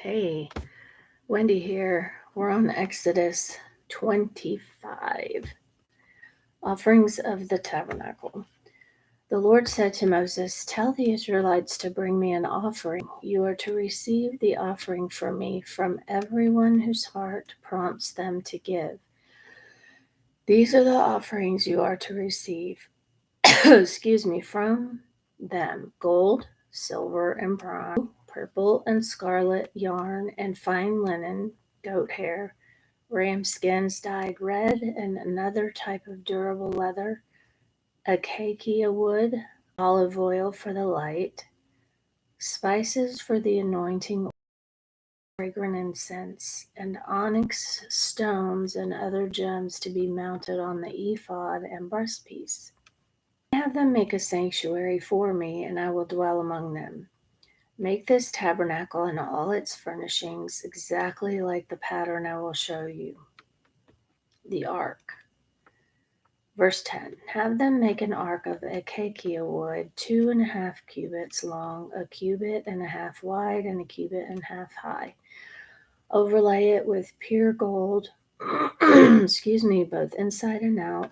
Hey, Wendy here. We're on Exodus 25, Offerings of the Tabernacle. The Lord said to Moses, "Tell the Israelites to bring me an offering. You are to receive the offering from me from everyone whose heart prompts them to give. These are the offerings you are to receive, from them: gold, silver, and bronze, purple and scarlet yarn, and fine linen, goat hair, ram skins dyed red, and another type of durable leather, acacia wood, olive oil for the light, spices for the anointing, fragrant incense, and onyx stones and other gems to be mounted on the ephod and breastpiece. Have them make a sanctuary for me, and I will dwell among them. Make this tabernacle and all its furnishings exactly like the pattern I will show you. The ark. Verse 10. Have them make an ark of acacia wood, 2.5 cubits long, a cubit and a half wide, and a cubit and a half high. Overlay it with pure gold, both inside and out,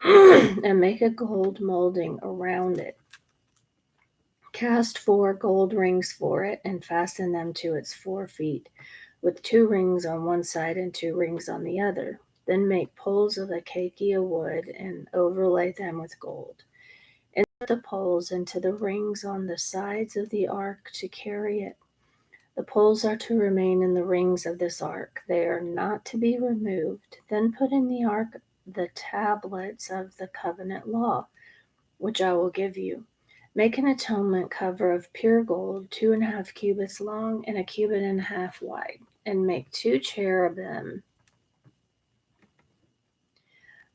and make a gold molding around it. Cast 4 gold rings for it and fasten them to its 4 feet, with 2 rings on one side and 2 rings on the other. Then make poles of acacia wood and overlay them with gold. Insert the poles into the rings on the sides of the ark to carry it. The poles are to remain in the rings of this ark. They are not to be removed. Then put in the ark the tablets of the covenant law, which I will give you. Make an atonement cover of pure gold, 2.5 cubits long and a cubit and a half wide, and make 2 cherubim.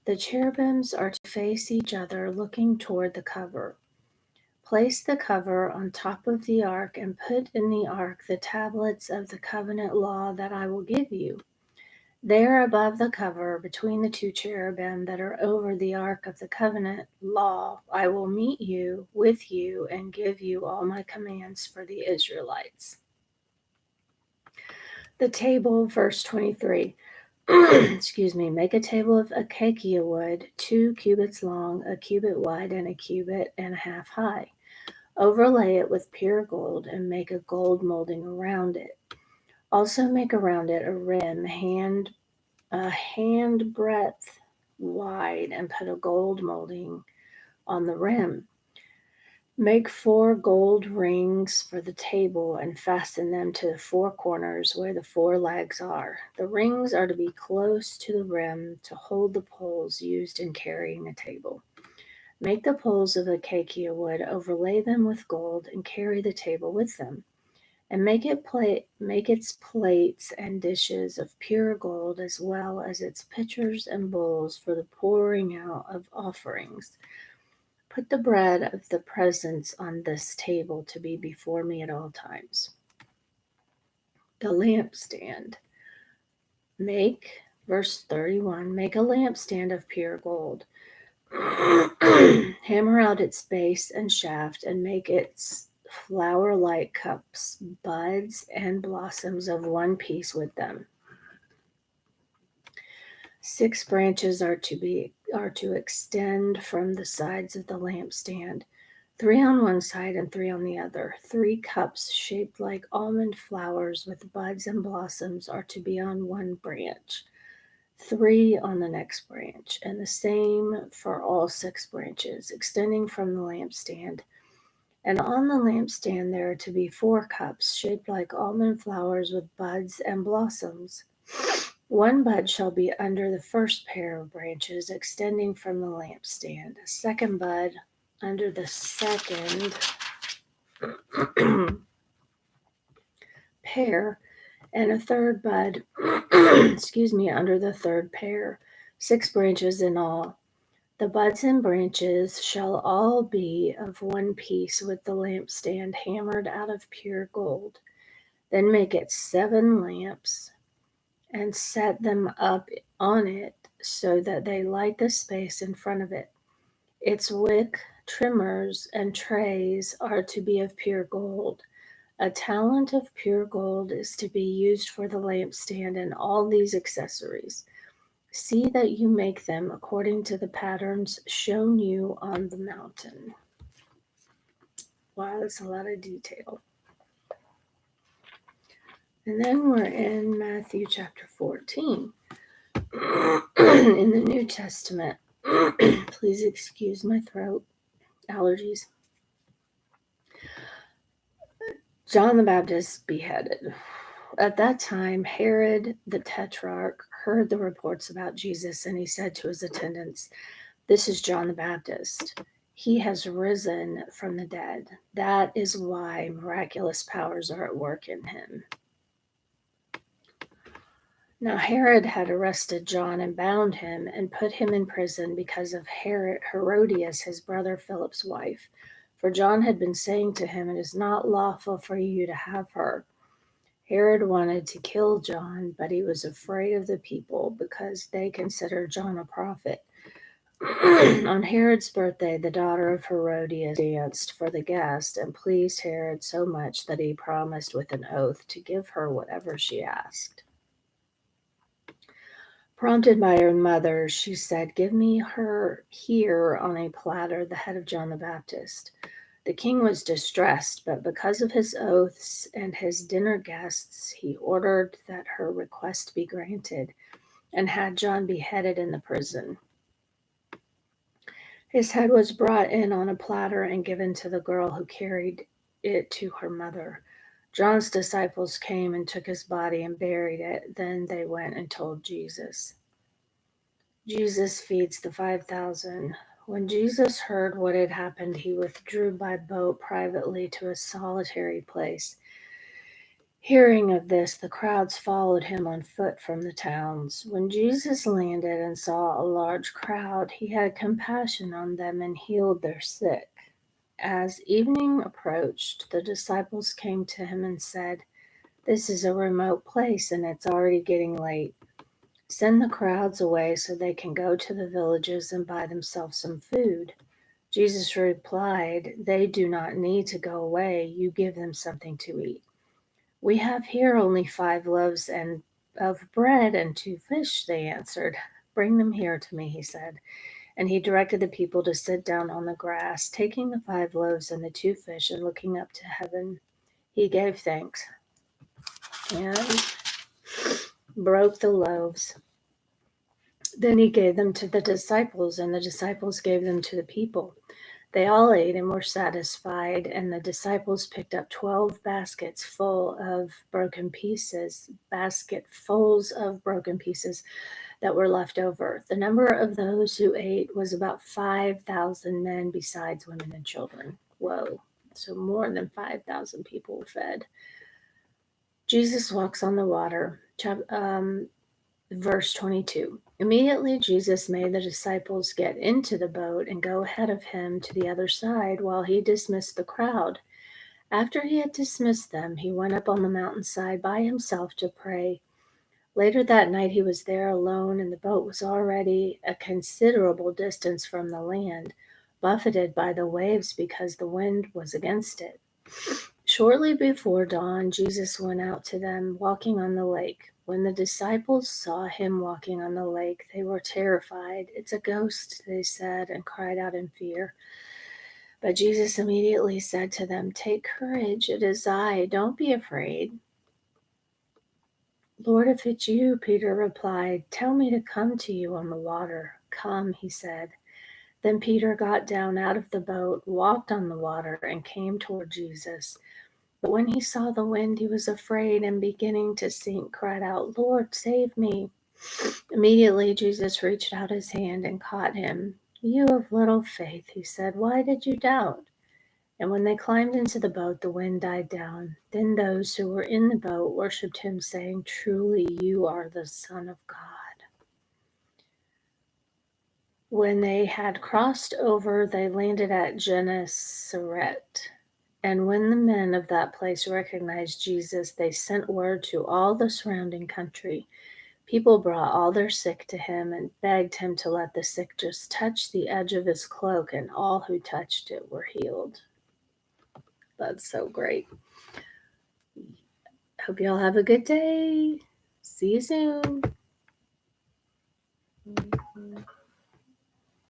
The cherubims are to face each other, looking toward the cover. Place the cover on top of the ark and put in the ark the tablets of the covenant law that I will give you. There above the cover, between the 2 cherubim that are over the ark of the covenant law, I will meet you with you and give you all my commands for the Israelites. The table, verse 23. Make a table of acacia wood, 2 cubits long, a cubit wide, and a cubit and a half high. Overlay it with pure gold and make a gold molding around it. Also make around it a rim a hand breadth wide, and put a gold molding on the rim. Make 4 gold rings for the table and fasten them to the 4 corners where the 4 legs are. The rings are to be close to the rim to hold the poles used in carrying the table. Make the poles of acacia wood, overlay them with gold, and carry the table with them. And make its plates and dishes of pure gold, as well as its pitchers and bowls for the pouring out of offerings. Put the bread of the presence on this table to be before me at all times. The lampstand. Verse 31, make a lampstand of pure gold. Hammer out its base and shaft, and make its flower-like cups, buds, and blossoms of one piece with them. 6 branches are to extend from the sides of the lampstand, 3 on one side and 3 on the other. 3 cups shaped like almond flowers with buds and blossoms are to be on one branch, 3 on the next branch, and the same for all 6 branches, extending from the lampstand. And on the lampstand there are to be 4 cups shaped like almond flowers with buds and blossoms. 1 bud shall be under the first pair of branches extending from the lampstand, a second bud under the second pair, and a third bud, under the third pair, 6 branches in all. The buds and branches shall all be of one piece with the lampstand hammered out of pure gold. Then make it 7 lamps and set them up on it so that they light the space in front of it. Its wick, trimmers, and trays are to be of pure gold. A talent of pure gold is to be used for the lampstand and all these accessories. See that you make them according to the patterns shown you on the mountain. Wow, that's a lot of detail. And then we're in Matthew chapter 14. In the New Testament, please excuse my throat, allergies. John the Baptist beheaded. At that time, Herod the Tetrarch heard the reports about Jesus, and he said to his attendants, "This is John the Baptist. He has risen from the dead. That is why miraculous powers are at work in him." Now Herod had arrested John and bound him and put him in prison because of Herodias, his brother Philip's wife. For John had been saying to him, "It is not lawful for you to have her." Herod wanted to kill John, but he was afraid of the people because they considered John a prophet. On Herod's birthday, the daughter of Herodias danced for the guest and pleased Herod so much that he promised with an oath to give her whatever she asked. Prompted by her mother, she said, "Give me her here on a platter, the head of John the Baptist." The king was distressed, but because of his oaths and his dinner guests, he ordered that her request be granted and had John beheaded in the prison. His head was brought in on a platter and given to the girl who carried it to her mother. John's disciples came and took his body and buried it. Then they went and told Jesus. Jesus feeds the 5,000. When Jesus heard what had happened, he withdrew by boat privately to a solitary place. Hearing of this, the crowds followed him on foot from the towns. When Jesus landed and saw a large crowd, he had compassion on them and healed their sick. As evening approached, the disciples came to him and said, "This is a remote place and it's already getting late. Send the crowds away so they can go to the villages and buy themselves some food." Jesus replied, "They do not need to go away. You give them something to eat." "We have here only 5 loaves of bread and 2 fish," they answered. "Bring them here to me," he said. And he directed the people to sit down on the grass. Taking the 5 loaves and the 2 fish and looking up to heaven, he gave thanks and broke the loaves. Then he gave them to the disciples, and the disciples gave them to the people. They all ate and were satisfied, and the disciples picked up 12 basketfuls of broken pieces that were left over. The number of those who ate was about 5,000 men, besides women and children. Whoa. So more than 5,000 people were fed. Jesus walks on the water. Verse 22. Immediately Jesus made the disciples get into the boat and go ahead of him to the other side while he dismissed the crowd. After he had dismissed them, he went up on the mountainside by himself to pray. Later that night he was there alone, and the boat was already a considerable distance from the land, buffeted by the waves because the wind was against it. Shortly before dawn, Jesus went out to them, walking on the lake. When the disciples saw him walking on the lake, they were terrified. "It's a ghost," they said, and cried out in fear. But Jesus immediately said to them, "Take courage, it is I, don't be afraid." "Lord, if it's you," Peter replied, "tell me to come to you on the water." "Come," he said. Then Peter got down out of the boat, walked on the water, and came toward Jesus. But when he saw the wind, he was afraid, and beginning to sink, cried out, "Lord, save me." Immediately Jesus reached out his hand and caught him. "You of little faith," he said, "why did you doubt?" And when they climbed into the boat, the wind died down. Then those who were in the boat worshipped him, saying, "Truly you are the Son of God." When they had crossed over, they landed at Gennesaret. And when the men of that place recognized Jesus, they sent word to all the surrounding country. People brought all their sick to him and begged him to let the sick just touch the edge of his cloak, and all who touched it were healed. That's so great. Hope y'all have a good day. See you soon.